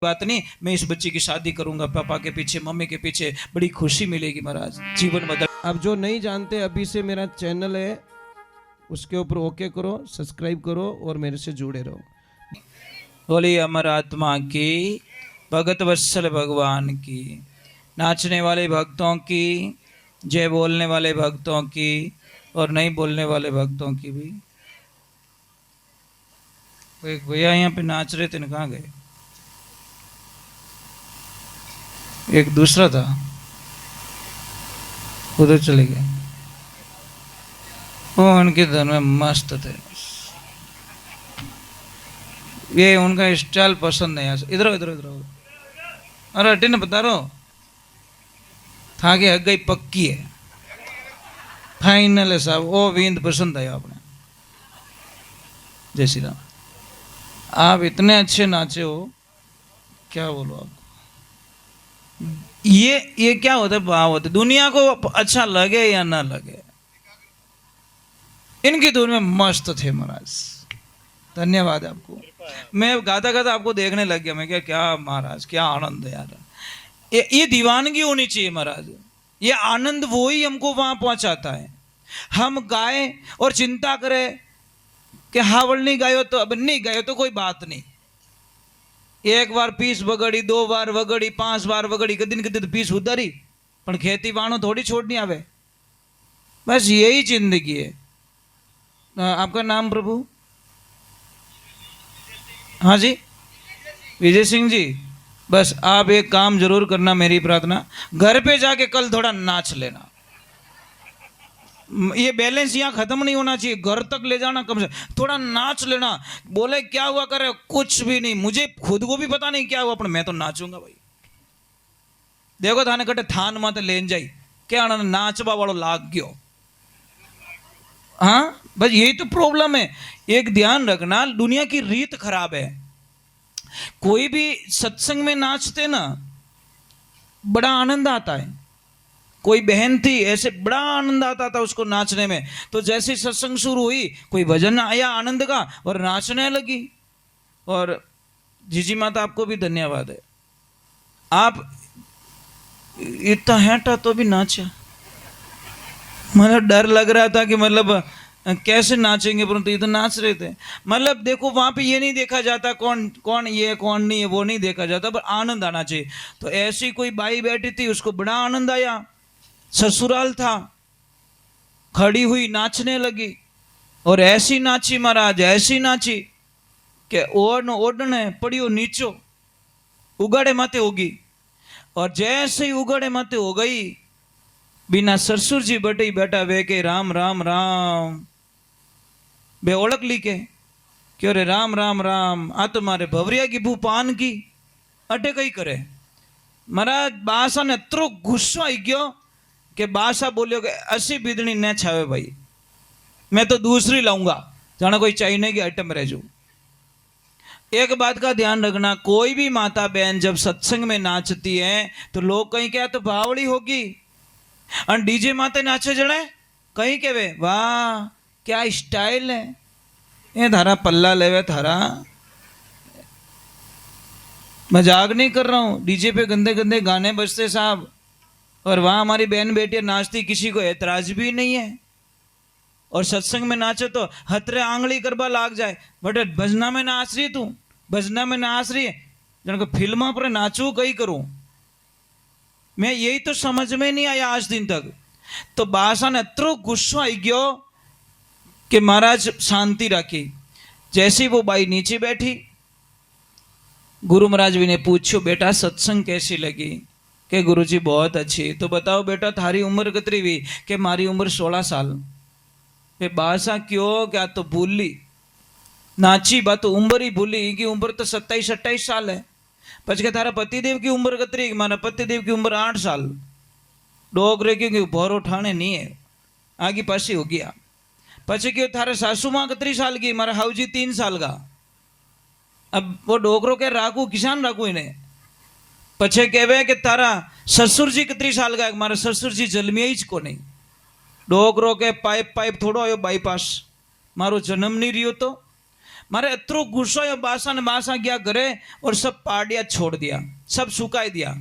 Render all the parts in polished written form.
बात नहीं, मैं इस बच्ची की शादी करूंगा, पापा के पीछे मम्मी के पीछे बड़ी खुशी मिलेगी महाराज, जीवन बदल। अब जो नहीं जानते अभी से मेरा चैनल है उसके ऊपर ओके करो, सब्सक्राइब करो और मेरे से जुड़े रहो। बोली अमर आत्मा की, भगत वत्सल भगवान की, नाचने वाले भक्तों की, जय बोलने वाले भक्तों की और नहीं बोलने वाले भक्तों की भी। एक भैया यहाँ पे नाच रहे थे, कहाँ गए? एक दूसरा था, उधर चले गए। वो उनके धन में मस्त थे, ये उनका स्टाइल पसंद है। इधर इधर इधर, अरे हटे ना, बता रहा हूँ था कि हग गई पक्की है, फाइनल है साहब। वो विंद पसंद आया आपने। जय श्री राम। आप इतने अच्छे नाचे हो, क्या बोलो आपको। ये क्या होता है, भाव होता है। दुनिया को अच्छा लगे या ना लगे, इनकी धुन में मस्त थे महाराज। धन्यवाद आपको। मैं गाता गाता आपको देखने लग गया। मैं क्या महाराज, क्या आनंद है यार। ये दीवानगी होनी चाहिए महाराज। ये आनंद वो ही हमको वहां पहुंचाता है। हम गाए और चिंता करें कि हावड़ नहीं गायो तो अब नहीं गायो तो कोई बात नहीं। एक बार पीस वगड़ी, 2 बार वगड़ी, 5 बार वगड़ी, कदिन कदिन पीस उतारी, पर खेती वाणो थोड़ी छोड़नी आवे। बस यही जिंदगी है। आपका नाम प्रभु? हाँ जी, विजय सिंह जी। बस आप एक काम जरूर करना, मेरी प्रार्थना, घर पे जाके कल थोड़ा नाच लेना। ये बैलेंस यहाँ खत्म नहीं होना चाहिए, घर तक ले जाना, कम से थोड़ा नाच लेना। बोले क्या हुआ करे, कुछ भी नहीं, मुझे खुद को भी पता नहीं क्या हुआ, पर मैं तो नाचूंगा भाई। देखो थाने कटे थान माते लेन जाई क्या नाचवा वालों लाग गयो। हाँ बस यही तो प्रॉब्लम है। एक ध्यान रखना, दुनिया की रीत खराब है। कोई भी सत्संग में नाचते ना, बड़ा आनंद आता है। कोई बहन थी ऐसे, बड़ा आनंद आता था उसको नाचने में। तो जैसे सत्संग शुरू हुई, कोई भजन आया आनंद का और नाचने लगी। और जीजी माता आपको भी धन्यवाद है, आप इतना हैटा तो भी नाचा। मतलब डर लग रहा था कि मतलब कैसे नाचेंगे, परंतु ये तो नाच रहे थे। मतलब देखो वहां पे ये नहीं देखा जाता कौन कौन ये कौन नहीं है, वो नहीं देखा जाता, पर आनंद आना चाहिए। तो ऐसी कोई बाई बैठी थी, उसको बड़ा आनंद आया। ससुराल था, खड़ी हुई नाचने लगी और ऐसी नाची महाराज, ऐसी नाची कि ओढ़ने पड़ियो नीचो, उगाड़े माते होगी। और जैसे ही उगाड़े माते हो गई, बिना ससुर जी बटे बैठा वे के राम राम राम, बे ओळख ली के क्यों रे राम राम राम, आ तो मारे भवरिया की भू पान की अटे कई करे। महाराज बासा ने अतरो गुस्सो आई गयो कि बासा बोलियो कि असी बिदनी न छावे भाई, मैं तो दूसरी लाऊंगा, जाना कोई चाइने की आइटम रह जो। एक बात का ध्यान रखना, कोई भी माता बहन जब सत्संग में नाचती है तो लोग कहीं क्या तो भावड़ी होगी, और डीजे माते नाचे जड़े कहीं के वे वाह क्या स्टाइल है, ये थारा पल्ला लेवे थारा। मजाक नहीं कर रहा हूँ, डीजे पे गंदे गंदे गाने बजते साहब, और वहाँ हमारी बहन बेटियां नाचती, किसी को ऐतराज भी नहीं है। और सत्संग में नाचे तो हथरे आंगली करवा लाग जाए, बट भजना में नाच रही तू, भजना में नाच रही है, जन को फिल्म पर नाचू कहीं करूं मैं, यही तो समझ में नहीं आया आज दिन तक। तो बासा ने अतरो गुस्सा आई गयो कि महाराज शांति रखी। जैसे वो बाई नीचे बैठी, गुरु महाराज भी ने पूछो बेटा सत्संग कैसी लगी, के गुरुजी बहुत अच्छी। तो बताओ बेटा थारी उम्र कितनी हुई, कि मारी उम्र 16 साल। वे बासा क्यों, क्या तो भूली नाची बात, तो उम्र ही भूली कि उम्र तो 27-28 साल है। पछ के थारा पतिदेव की उम्र कितनी, मारा पतिदेव की उम्र 8 साल। डोगरे क्योंकि भोर उठाने नहीं है, आगे पासी हो गया। पछे क्यों थारे सासू माँ कितनी साल की, मारा हाउजी 3 साल का। अब वो डोगरों के राखू किसान राखू इन्हें। पछे कहवे कि तारा ससुर जी कितनी साल का, मारा ससुर जी जन्मिया ही को नहीं। डोगरों के पाइप थोड़ो आयो बाईपास, मारो जन्म नहीं रियो तो मारे अतरो गुस्सा या बासा ने बासा गया घरे और सब पाड़िया छोड़ दिया, सब सुकाई दिया,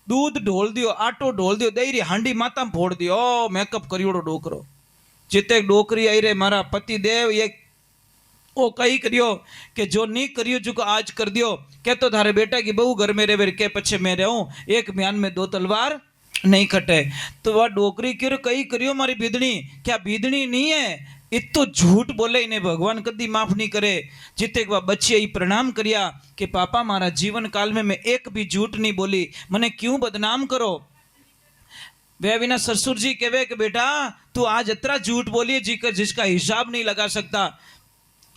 दूध ढोल दियो, आटो ढोल दियो, दही हांडी माता में फोड़ दियो, मेकअप करियोड़ो डोकरो जिते डोकरी आई रे मारा पति देव ये ओ कही करियो कि जो नहीं करियो जो आज कर दियो, के तो थारे बेटा की बहू घर में रहे के पछे मैं रहूं, एक म्यान में दो तलवार नहीं कटे। तो वह डोकरी क्यों कही करियो मारी बीदनी, क्या बीदनी नहीं है, इतो झूठ बोले इन्हें भगवान कदी माफ नहीं करे। जिते वह बच्चे ही प्रणाम करिया कि पापा मारा जीवन काल में मैं एक भी झूठ नहीं बोली, मने क्यों बदनाम करो। वे विना ससुर जी कहे कि बेटा तू आज इतना झूठ बोली जिसका हिसाब नहीं लगा सकता,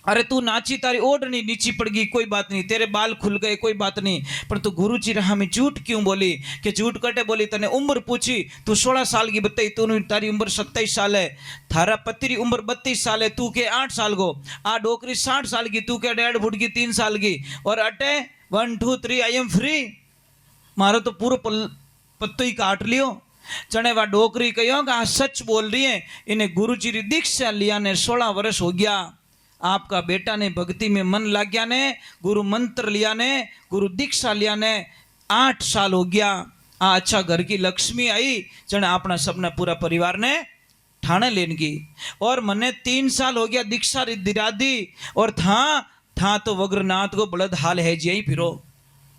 अरे तू नाची तारी ओढ़नी नीची पड़ गई कोई बात नहीं, तेरे बाल खुल गए कोई बात नहीं, पर तू गुरु जी रहा में झूठ क्यों बोली, कि झूठ कटे बोली तने उम्र पूछी तू 16 साल की बताई, तू तारी उम्र 27 साल है, थारा पति री उम्र 32 साल है, तू के 8 साल को, आ डोकरी 60 साल की, तू के 1.5 फुट की 3 साल की, और अटे 1 2 3 आई एम फ्री, मारो तो पूरा पत्तो ही काट लियो। जने वा डोकरी कहो कि सच बोल रही है, इन्हें गुरु जी री दीक्षा लिया ने 16 वर्ष हो गया, आपका बेटा ने भक्ति में मन लग गया ने, गुरु मंत्र लिया ने, गुरु दीक्षा लिया ने 8 साल हो गया। अच्छा घर की लक्ष्मी आई जने अपना सबने पूरा परिवार ने ठाणे लेन की, और मने 3 साल हो गया दीक्षा दिरा दी, और था तो वग्रनाथ को बलद हाल है जी फिरो,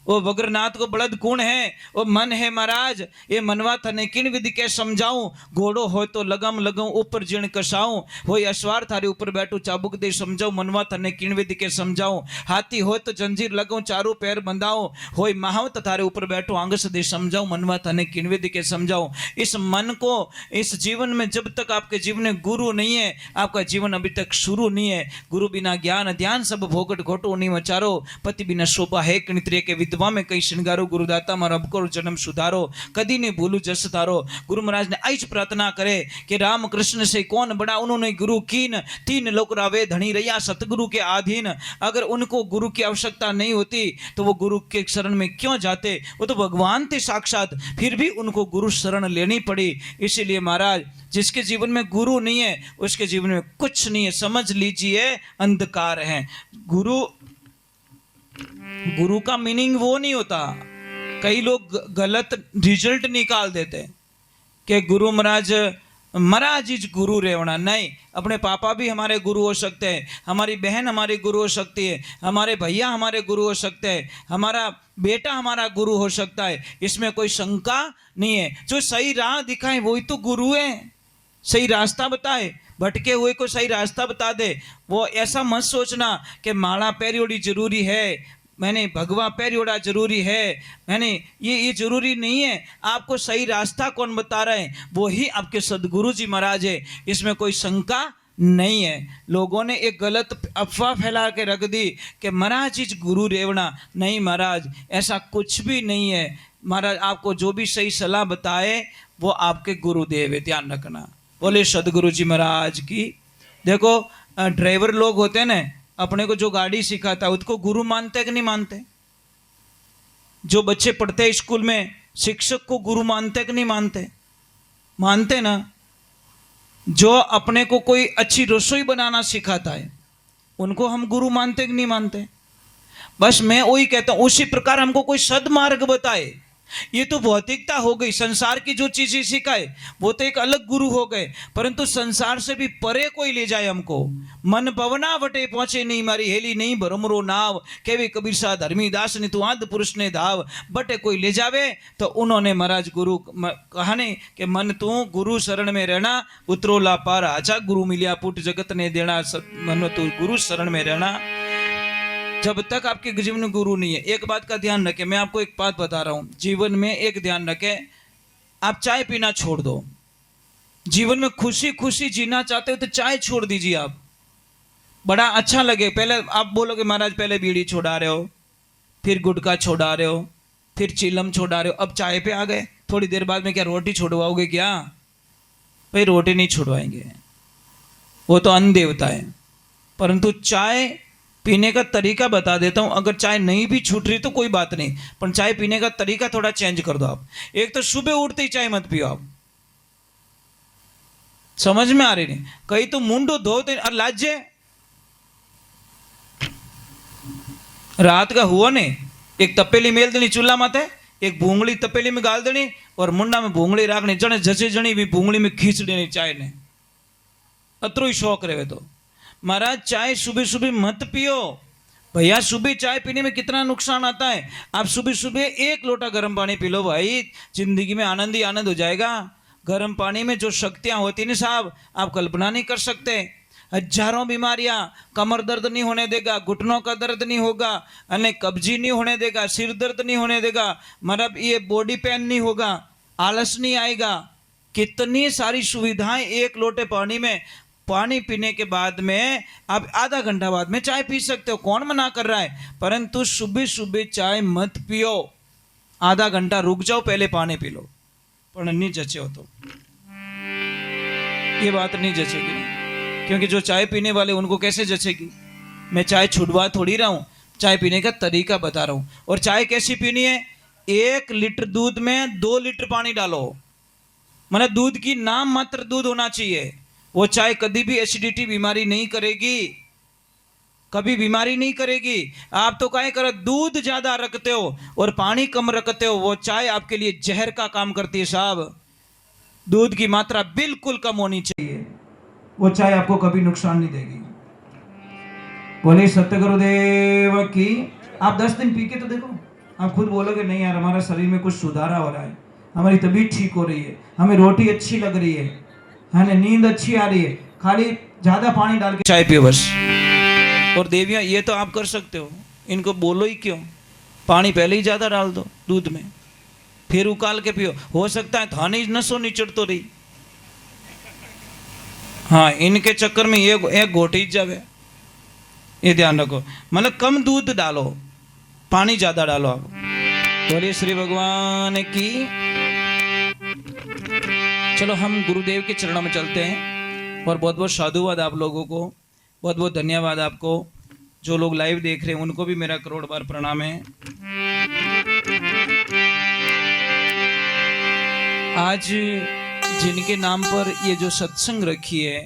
वो वग्रनाथ को बलद कौन है, वो मन है महाराज, ये मनवा थने किन विधि के समझाऊं, घोड़ो हो तो लगम लगाऊं ऊपर जिण कसाऊं, हो अश्वार थारे ऊपर बैठू चाबुक दे समझाऊं, मनवा थने किन विधि के समझाऊं, हाथी हो तो जंजीर लगाऊं चारों पैर बंधाऊं, हो महावत थारे ऊपर बैठू आंगस दे समझाऊं, मनवा थने किन विधि के समझाऊं। इस मन को इस जीवन में जब तक आपके जीवन में गुरु नहीं है, आपका जीवन अभी तक शुरू नहीं है। गुरु बिना ज्ञान ध्यान सब भोगट घोटो नहीं मचारो, पति बिना शोभा है कणित्रिय के विद्वा में कई श्रृंगारो, गुरुदाता मारा अब करो जन्म सुधारो, कदी नहीं भूलू जस तारो। गुरु महाराज ने आज प्रार्थना करे कि राम कृष्ण से कौन बड़ा, उन्होंने गुरु कीन, 3 लोक रावे धनी रैया सतगुरु के अधीन। अगर उनको गुरु की आवश्यकता नहीं होती तो वो गुरु के शरण में क्यों जाते, वो तो भगवान थे साक्षात, फिर भी उनको गुरु शरण लेनी पड़ी। इसीलिए महाराज जिसके जीवन में गुरु नहीं है उसके जीवन में कुछ नहीं है, समझ लीजिए अंधकार है। गुरु का मीनिंग वो नहीं होता, कई लोग गलत रिजल्ट निकाल देते कि गुरु महाराज इज गुरु रेवना। नहीं, अपने पापा भी हमारे गुरु हो सकते हैं, हमारी बहन हमारी गुरु हो सकती है, हमारे भैया हमारे गुरु हो सकते हैं, हमारा बेटा हमारा गुरु हो सकता है, इसमें कोई शंका नहीं है। जो सही राह दिखाए वही तो गुरु है, सही रास्ता बताए, भटके हुए को सही रास्ता बता दे। वो ऐसा मत सोचना कि माला पैरियोड़ी जरूरी है, मैंने भगवा पैरियोड़ा जरूरी है, मैंने ये जरूरी नहीं है। आपको सही रास्ता कौन बता रहे हैं, वो ही आपके सदगुरु जी महाराज है, इसमें कोई शंका नहीं है। लोगों ने एक गलत अफवाह फैला के रख दी कि महाराज इज गुरु रेवना। नहीं महाराज, ऐसा कुछ भी नहीं है। महाराज आपको जो भी सही सलाह बताए वो आपके गुरुदेव है, ध्यान रखना। बोले सदगुरु जी महाराज की। देखो ड्राइवर लोग होते हैं ना, अपने को जो गाड़ी सिखाता है उसको गुरु मानते कि नहीं मानते? जो बच्चे पढ़ते हैं स्कूल में शिक्षक को गुरु मानते कि नहीं मानते? मानते ना। जो अपने को कोई अच्छी रसोई बनाना सिखाता है उनको हम गुरु मानते कि नहीं मानते? बस मैं वही कहता हूं, उसी प्रकार हमको कोई सदमार्ग बताए, ये तो भौतिकता हो गई। संसार की जो चीजें सिखाए वो तो एक अलग गुरु हो गए, परंतु संसार से भी परे कोई ले जाए हमको। मन पवना वटे पहुंचे नहीं, मारी हेली नहीं भरमरो नाव, केवे कबीर सा धर्मीदास ने तू आद पुरुष ने धाव। बटे कोई ले जावे तो उन्होंने महाराज गुरु कहा ने कि मन तू गुरु शरण में रहना, उतरोला पार आजा, गुरु मिलिया पुट जगत ने देना, मन तू गुरु शरण में रहना। जब तक आपके जीवन में गुरु नहीं है, एक बात का ध्यान रखें, मैं आपको एक बात बता रहा हूं, जीवन में एक ध्यान रखें, आप चाय पीना छोड़ दो। जीवन में खुशी खुशी जीना चाहते हो तो चाय छोड़ दीजिए। आप बड़ा अच्छा लगे, पहले आप बोलोगे महाराज पहले बीड़ी छोड़ा रहे हो, फिर गुटखा छोड़ा रहे हो, फिर चिलम छोड़ा रहे हो, अब चाय पे आ गए, थोड़ी देर बाद में क्या रोटी छोड़वाओगे क्या? भाई रोटी नहीं छुड़वाएंगे, वो तो अन्न देवता है। परंतु चाय पीने का तरीका बता देता हूं। अगर चाय नहीं भी छूट रही तो कोई बात नहीं, पर चाय पीने का तरीका थोड़ा चेंज कर दो आप। एक तो सुबह उठते ही चाय मत पियो आप, समझ में आ रही नहीं? कहीं तो मुंडो धोते और लाजे रात का हुआ ने एक तपेली मेल देनी चूल्हा माथे, एक भूंगली तपेली में गाल देनी और मुंडा में भूंगली राखनी, जने जचे जणी भी भूंगली में खींच देनी चाय ने। अतरो ही शौक रहे तो महाराज चाय सुबह सुबह मत पियो भैया। सुबह चाय पीने में कितना नुकसान आता है। आप सुबह सुबह 1 लोटा गर्म पानी पी लो भाई, जिंदगी में आनंद ही आनंद हो जाएगा। गर्म पानी में जो शक्तियां होती हैं साहब, आप कल्पना नहीं कर सकते। हजारों बीमारियां, कमर दर्द नहीं होने देगा, घुटनों का दर्द नहीं होगा, अने कब्जी नहीं होने देगा, सिर दर्द नहीं होने देगा, मतलब ये बॉडी पेन नहीं होगा, आलस नहीं आएगा। कितनी सारी सुविधाएं 1 लोटे पानी में। पानी पीने के बाद में आप आधा घंटा बाद में चाय पी सकते हो, कौन मना कर रहा है। परंतु सुबह सुबह चाय मत पियो, आधा घंटा रुक जाओ, पहले पानी पी लो। पर नहीं जचे हो तो ये बात नहीं जचेगी, क्योंकि जो चाय पीने वाले उनको कैसे जचेगी। मैं चाय छुड़वा थोड़ी रहा हूँ, चाय पीने का तरीका बता रहा हूँ। और चाय कैसी पीनी है, 1 लीटर दूध में 2 लीटर पानी डालो, मतलब दूध की नाम मात्र दूध होना चाहिए। वो चाय कभी भी एसिडिटी बीमारी नहीं करेगी, कभी बीमारी नहीं करेगी। आप तो क्या करो, दूध ज्यादा रखते हो और पानी कम रखते हो, वो चाय आपके लिए जहर का काम करती है साहब। दूध की मात्रा बिल्कुल कम होनी चाहिए, वो चाय आपको कभी नुकसान नहीं देगी। बोले सत्य गुरुदेव की। आप 10 दिन पी के तो देखो, आप खुद बोलोगे नहीं यार हमारा शरीर में कुछ सुधारा हो रहा है, हमारी तबीयत ठीक हो रही है, हमें रोटी अच्छी लग रही है ना, नींद अच्छी आ रही है, खाली ज्यादा पानी डाल के चाय पियो बस। और देवियां ये तो आप कर सकते हो, इनको बोलो ही क्यों, पानी पहले ही ज्यादा डाल दो दूध में, फिर उकाल के पियो। हो सकता है थाने नसों नहीं चढ़ तो रही, हाँ इनके चक्कर में ये एक घोटी जावे, ये ध्यान रखो। मतलब कम दूध डालो, पानी ज्यादा डालो आप। बोलिए श्री भगवान की। चलो हम गुरुदेव के चरणों में चलते हैं। और बहुत बहुत साधुवाद आप लोगों को, बहुत बहुत धन्यवाद आपको। जो लोग लाइव देख रहे हैं उनको भी मेरा करोड़ बार प्रणाम है। आज जिनके नाम पर ये जो सत्संग रखी है,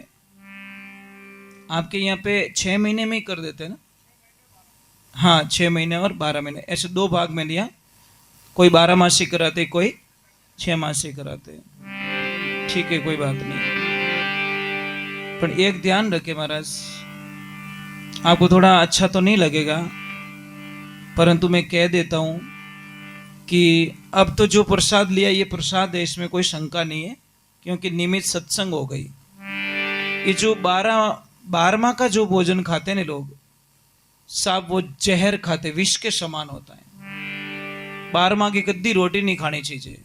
आपके यहाँ पे 6 महीने में ही कर देते हैं ना? हाँ 6 महीने और 12 महीने, ऐसे 2 भाग में लिया। कोई 12 मासी कराते, कोई 6 मासी कराते, ठीक है कोई बात नहीं। पर एक ध्यान रखे महाराज, आपको थोड़ा अच्छा तो नहीं लगेगा, परंतु मैं कह देता हूं कि अब तो जो प्रसाद लिया ये प्रसाद है, इसमें कोई शंका नहीं है, क्योंकि नियमित सत्संग हो गई। ये जो 12वां का जो भोजन खाते हैं लोग साहब, वो जहर खाते, विष के समान होता है। 12वां की कद्दी रोटी नहीं खानी चाहिए।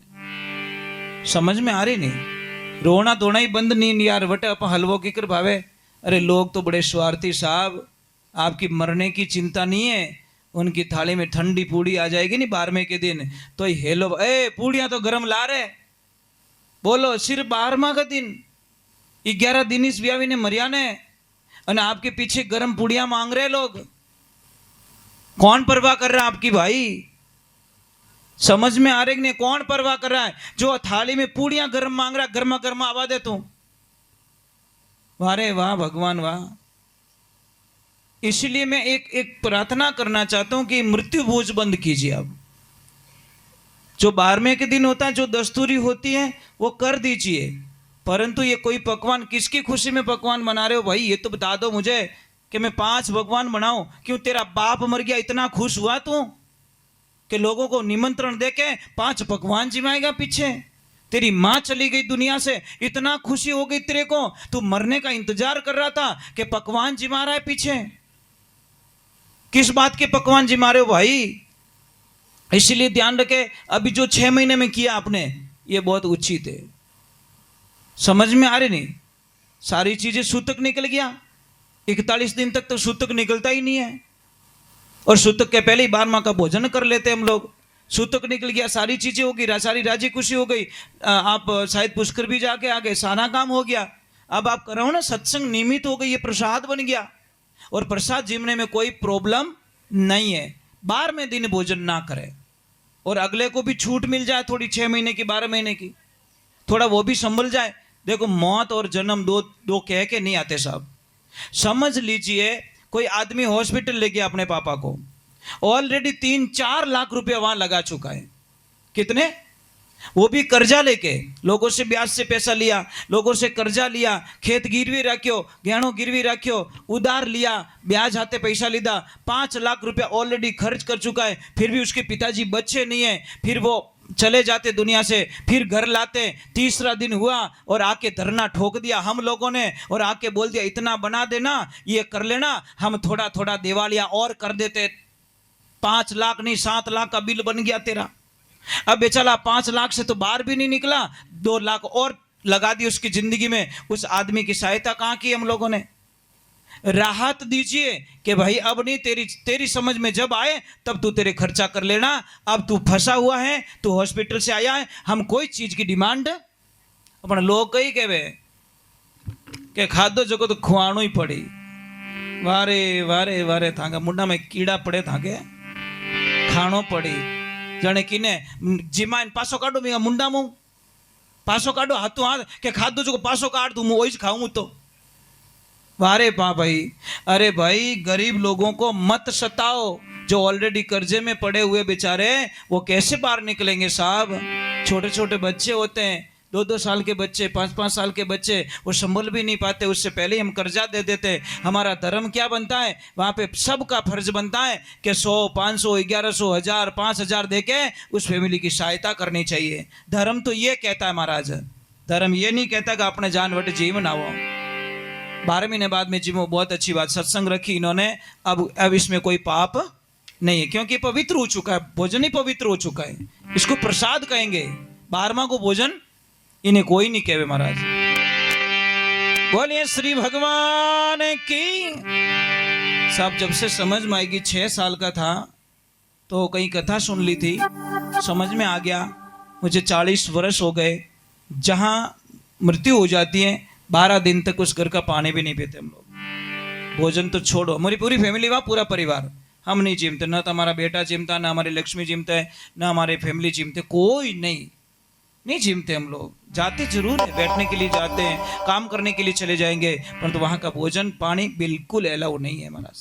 समझ में आ रही नहीं? रोना धोना ही बंद नहीं यार, बटे अपन हलवो की कर भावे। अरे लोग तो बड़े स्वार्थी साहब, आपकी मरने की चिंता नहीं है, उनकी थाली में ठंडी पूड़ी आ जाएगी नहीं 12वें के दिन तो हेलो ए पूड़ियां तो गरम ला रहे, बोलो सिर्फ 12वां का दिन, 11 दिन इस ब्यावी ने मरिया ने, और आपके पीछे गरम पूड़ियां मांग रहे लोग। कौन परवाह कर रहा है आपकी भाई? समझ में आ रही नहीं? कौन परवाह कर रहा है? जो थाली में पूड़ियां गरम मांग रहा, गर्मा गर्मा आवा दे तू। वारे वाह भगवान वाह। इसलिए मैं एक प्रार्थना करना चाहता हूं कि मृत्यु भोज बंद कीजिए। अब जो 12वें के दिन होता है, जो दस्तूरी होती है वो कर दीजिए, परंतु ये कोई पकवान किसकी खुशी में पकवान बना रहे हो भाई? ये तो बता दो मुझे कि मैं 5 पकवान बनाऊं। क्यों तेरा बाप मर गया इतना खुश हुआ तू कि लोगों को निमंत्रण देके 5 पकवान जिमाएगा? पीछे तेरी माँ चली गई दुनिया से, इतना खुशी हो गई तेरे को, तू मरने का इंतजार कर रहा था कि पकवान जिमा रहा है पीछे। किस बात के पकवान जिमा रहे हो भाई? इसलिए ध्यान रखे, अभी जो 6 महीने में किया आपने ये बहुत उचित है। समझ में आ रही नहीं? सारी चीजें सूतक निकल गया, 41 दिन तक तो सूतक निकलता ही नहीं है, और सूतक के पहले ही 12वां का भोजन कर लेते हम लोग। सूतक निकल गया, सारी चीजें हो गई, सारी राजी खुशी हो गई, आप शायद पुष्कर भी जाके आ गए, सारा काम हो गया। अब आप करो ना सत्संग नियमित हो गई, ये प्रसाद बन गया, और प्रसाद जिमने में कोई प्रॉब्लम नहीं है। 12वें दिन भोजन ना करे, और अगले को भी छूट मिल जाए थोड़ी, 6 महीने की 12 महीने की, थोड़ा वो भी संभल जाए। देखो मौत और जन्म दो कह के नहीं आते साहब। समझ लीजिए कोई आदमी हॉस्पिटल ले गया अपने पापा को, ऑलरेडी 3-4 लाख रुपया वहां लगा चुका है। कितने? वो भी कर्जा लेके, लोगों से ब्याज से पैसा लिया, लोगों से कर्जा लिया, खेत गिरवी रखियो, गहणों गिरवी रखियो, उधार लिया, ब्याज हाथे पैसा लीधा, 5 लाख रुपया ऑलरेडी खर्च कर चुका है। फिर भी उसके पिताजी बच्चे नहीं है, फिर वो चले जाते दुनिया से, फिर घर लाते। तीसरा दिन हुआ और आके धरना ठोक दिया हम लोगों ने, और आके बोल दिया इतना बना देना, ये कर लेना, हम थोड़ा थोड़ा दिवालिया और कर देते। 5 लाख नहीं 7 लाख का बिल बन गया तेरा। अब बेचारा 5 लाख से तो बाहर भी नहीं निकला, 2 लाख और लगा दी उसकी जिंदगी में। उस आदमी की सहायता कहाँ की हम लोगों ने? राहत दीजिए कि भाई अब नहीं, तेरी समझ में जब आए तब तू तेरे खर्चा कर लेना। अब तू फंसा हुआ है, तू हॉस्पिटल से आया है, हम कोई चीज की डिमांड अपन लोग कही कहवे के खादो जो तो खुआणो ही पड़ी। वारे वारे वारे थांगा मुंडा में कीड़ा पड़े थांगे खाणो पड़ी। जने किने जीमा इन पासो काढो मैं मुंडा मु पासो काढो हाथों हाथ के खादो जो पासो काट दूं मैं वही खाऊं तो। वारे भाई, अरे भाई गरीब लोगों को मत सताओ, जो ऑलरेडी कर्जे में पड़े हुए बेचारे वो कैसे बाहर निकलेंगे साहब? छोटे छोटे बच्चे होते हैं, 2-2 साल के बच्चे, 5-5 साल के बच्चे, वो संभल भी नहीं पाते, उससे पहले ही हम कर्जा दे देते। हमारा धर्म क्या बनता है? वहाँ पे सबका फर्ज बनता है कि 100, 500, 1100, 1000, 5000 दे के उस फैमिली की सहायता करनी चाहिए। धर्म तो ये कहता है महाराज, धर्म ये नहीं कहता कि अपने जान वट जीव ना हो। 12 महीने बाद में जीवो, बहुत अच्छी बात, सत्संग रखी इन्होंने। अब इसमें कोई पाप नहीं है, क्योंकि पवित्र हो चुका है, भोजन ही पवित्र हो चुका है। इसको प्रसाद कहेंगे, 12वां को भोजन इन्हें कोई नहीं कहे महाराज। बोलिए श्री भगवान की। साहब जब से समझ में आएगी, 6 साल का था तो कहीं कथा सुन ली थी, समझ में आ गया। मुझे 40 वर्ष हो गए। जहां मृत्यु हो जाती है 12 दिन तक उस घर का पानी भी नहीं पीते हम लोग। भोजन तो छोड़ो, हमारी पूरी फैमिली वहाँ, पूरा परिवार, हम नहीं चिमते, ना तो हमारा बेटा चिमता, ना हमारी लक्ष्मी चिमता है, ना हमारे फैमिली चिमते, कोई नहीं चिमते हम लोग। जाते जरूर है, बैठने के लिए जाते हैं, काम करने के लिए चले जाएंगे, परंतु वहां का भोजन पानी बिल्कुल अलाउ नहीं है महाराज।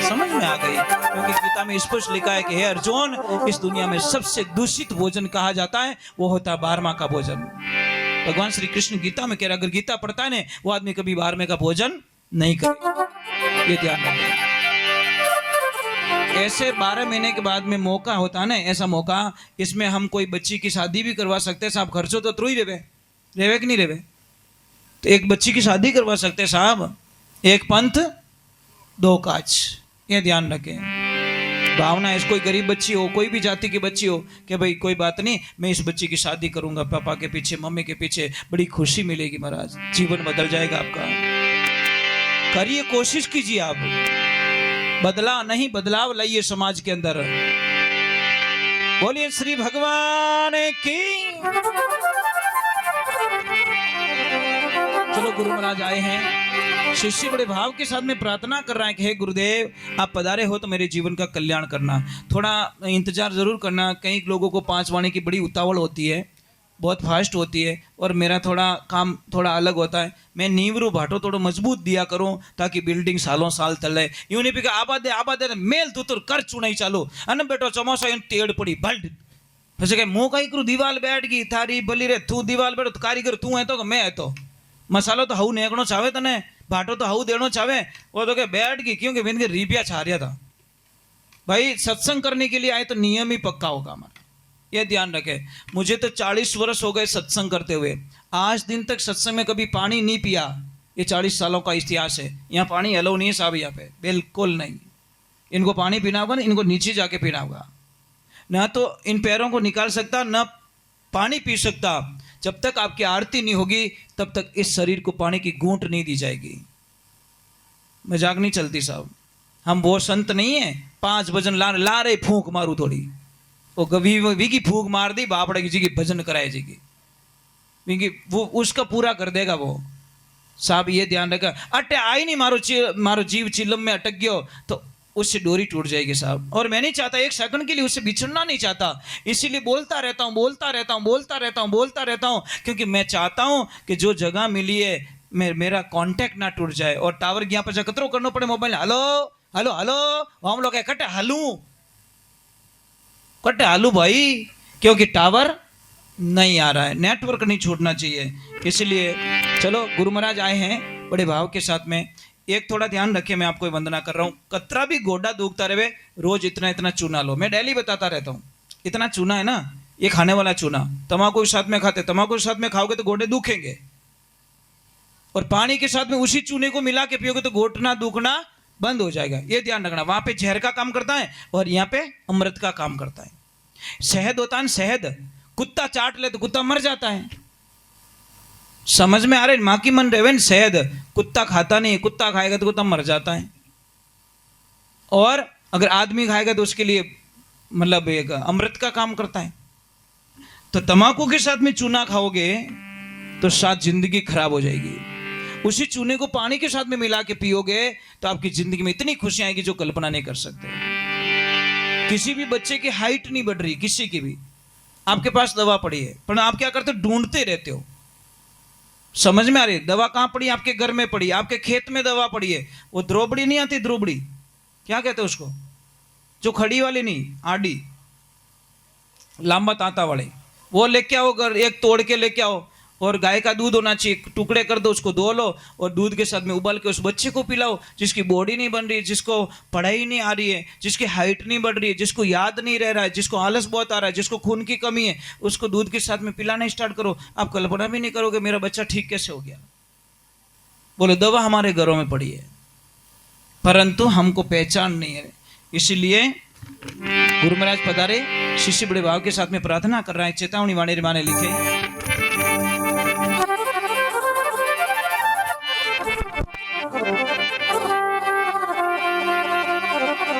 समझ में आ गई, क्योंकि गीता में स्पष्ट लिखा है कि हे अर्जुन, इस दुनिया में सबसे दूषित भोजन कहा जाता है वो होता है 12वां का भोजन। भगवान श्री कृष्ण गीता में कह रहा, अगर गीता पढ़ता है ना वो आदमी कभी 12वें का भोजन नहीं करे, ये ध्यान रखें। ऐसे 12 महीने के बाद में मौका होता है ना, ऐसा मौका, इसमें हम कोई बच्ची की शादी भी करवा सकते हैं साहब। खर्चो तो त्रुई रेवे कि नहीं रेवे? तो एक बच्ची की शादी करवा सकते हैं साहब। एक पंथ 2 काज, ये ध्यान रखें। भावना है, कोई गरीब बच्ची हो, कोई भी जाति की बच्ची हो, कि भाई कोई बात नहीं, मैं इस बच्ची की शादी करूंगा, पापा के पीछे, मम्मी के पीछे, बड़ी खुशी मिलेगी महाराज, जीवन बदल जाएगा आपका। करिए, कोशिश कीजिए, आप बदला नहीं, बदलाव लाइए समाज के अंदर। बोलिए श्री भगवान की। चलो गुरु महाराज आए हैं, शिष्य बड़े भाव के साथ में प्रार्थना कर रहा है कि हे गुरुदेव, आप पधारे हो तो मेरे जीवन का कल्याण करना। थोड़ा इंतजार जरूर करना, कई लोगों को 5 वाणी की बड़ी उतावल होती है, बहुत फास्ट होती है, और मेरा थोड़ा काम थोड़ा अलग होता है। मैं नीवरू भाटो थोड़ा मजबूत दिया करूं ताकि बिल्डिंग सालों साल चले। यूं नहीं कि आबादे मेल तू कर चुनाई चालू अने बेटो चमोसा यूं तेड़ पड़ी भल्ट પછી કે હું કઈ કરું, દિવાલ બેઠ ગઈ થારી ભલી રે, તું દિવાલ બેઠો કારીગર તું હે તો કે मैं है तो मसालो तो हाउ नेकणो चावे तने, भाटो तो हाउ देणो चावे, वो तो के बैठ गई क्योंकि बिन के रिपिया छा रहा था। भाई सत्संग करने के लिए आए तो नियम ही पक्का होगा हमारा, ये ध्यान रखे। मुझे तो 40 वर्ष हो गए सत्संग करते हुए, आज दिन तक सत्संग में कभी पानी नहीं पिया। ये 40 सालों का इतिहास है। यहाँ पानी अलाउ नहीं है साहब, यहाँ पे बिल्कुल नहीं। इनको पानी पीना होगा ना, इनको नीचे जाके पीना होगा, ना तो इन पैरों को निकाल सकता, ना पानी पी सकता। जब तक आपकी आरती नहीं होगी तब तक इस शरीर को पानी की घूंट नहीं दी जाएगी। मजाक नहीं चलती साहब, हम वो संत नहीं है 5 भजन ला रहे फूंक मारू थोड़ी, वो वी की फूंक मार दी बापड़े जी की भजन कराए जी की, वो उसका पूरा कर देगा वो साहब, ये ध्यान रखा। अटे आई नहीं मारो जीव चिलम में अटक गयो तो उससे डोरी टूट जाएगी साहब। और मैं नहीं चाहता, एक सेकंड के लिए उससे बिछड़ना नहीं चाहता, इसीलिए बोलता रहता हूँ, क्योंकि मैं चाहता हूँ कि जो जगह मिली है मेरा कांटेक्ट ना टूट जाए। और टावर गया पर कतरो करना पड़े मोबाइल, हेलो हेलो हेलो, हम लोग कटे हालू भाई, क्योंकि टावर नहीं आ रहा है, नेटवर्क नहीं छूटना चाहिए। इसलिए चलो गुरु महाराज आए हैं बड़े भाव के साथ में। एक थोड़ा ध्यान रखिए, मैं आपको वंदना कर रहा हूँ। कतरा भी गोडा दुखता रहे, रोज इतना इतना चूना लो। मैं डेली बताता रहता हूँ, इतना चूना है ना, ये खाने वाला चूना, तम्बाकू के साथ में खाते, तम्बाकू के साथ में खाओगे तो गोडे दुखेंगे, और पानी के साथ में उसी चूने को मिला के पियोगे तो घोटना दुखना बंद हो जाएगा। ये ध्यान रखना, वहां पे जहर का काम करता है और यहाँ पे अमृत का काम करता है। शहद होता है, शहद कुत्ता चाट ले तो कुत्ता मर जाता है। समझ में आ रहे, माँ की मन रहे, शहद कुत्ता खाता नहीं, कुत्ता खाएगा तो कुत्ता मर जाता है। और अगर आदमी खाएगा तो उसके लिए मतलब एक अमृत का काम करता है। तो तम्बाकू के साथ में चूना खाओगे तो साथ जिंदगी खराब हो जाएगी। उसी चूने को पानी के साथ में मिला के पियोगे तो आपकी जिंदगी में इतनी खुशियां आएगी जो कल्पना नहीं कर सकते। किसी भी बच्चे की हाइट नहीं बढ़ रही, किसी की भी, आपके पास दवा पड़ी है, पर आप क्या करते हो, ढूंढते रहते हो। समझ में आ रही है, दवा कहां पड़ी, आपके घर में पड़ी, आपके खेत में दवा पड़ी है। वो द्रोबड़ी नहीं आती, द्रोबड़ी क्या कहते हैं उसको, जो खड़ी वाली नहीं, आड़ी लांबा तांता वाले, वो लेके आओ, घर एक तोड़ के लेके आओ, और गाय का दूध होना चाहिए, टुकड़े कर दो, उसको धो लो और दूध के साथ में उबाल के उस बच्चे को पिलाओ जिसकी बॉडी नहीं बन रही है, जिसको पढ़ाई नहीं आ रही है, जिसकी हाइट नहीं बढ़ रही है, जिसको याद नहीं रह रहा है, जिसको आलस बहुत आ रहा है, जिसको खून की कमी है, उसको दूध के साथ में पिलाना स्टार्ट करो। आप कल्पना भी नहीं करोगे मेरा बच्चा ठीक कैसे हो गया। बोलो दवा हमारे घरों में पड़ी है, परंतु हमको पहचान नहीं है। इसीलिए गुरु महाराज पधारे, शिष्य बड़े भाव के साथ में प्रार्थना कर रहा है। चेतावनी वाणी माने लिखे,